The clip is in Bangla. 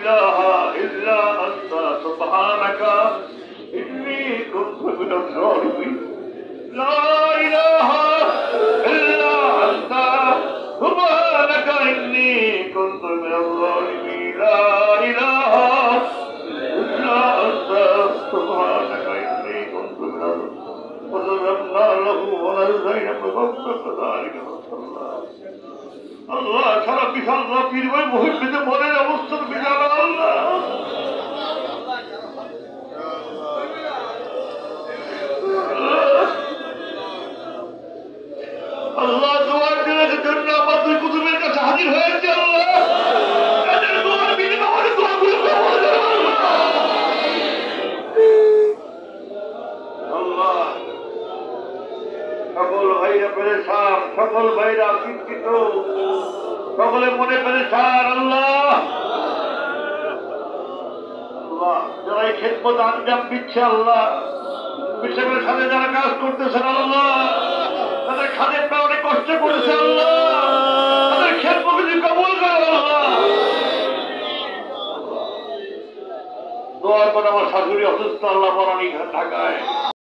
ইলাহা ইল্লা আনতা সুবহানাকা ইন্নী কুনতু মিনাজ জালিমিন লা ইলাহা ইল্লা আনতা সুবহানাকা ইন্নী কুনতু মিনাজ জালিমিন লা ইলাহা ইল্লা আনতা সুবহানাকা ইন্নী কুনতু মিনাজ وضربنا له ونزينا فوق ذلك الله সারা বিশাল রাফির ওই মুহূর্তে মনের অবস্থার বিশাল আল্লাহ আল্লাহ দোয়ার জন্য আমার দুই কুতুবের কাছে হাজির হয়েছে আল্লাহ তাদের দোয়ার বিনিময়ে আমাদের দোয়াগুলো কবুল করো আল্লাহ সকল ভাইরা পেরেশান সকল ভাইরা চিন্তিত সকলে মনে পেরেশান আল্লাহ আল্লাহ যারা এই খেদমত আঞ্জাম দিচ্ছে আল্লাহ বিশেষের সাথে যারা কাজ করতেছেন আল্লাহ তাদের খাদেরটা অনেক কষ্ট করেছে আল্লাহ তাদের খেদমত কবুল করো আল্লাহ দোয়া করে আমার শাশুড়ি অসুস্থ আল্লাহ বরানি ঢাকায়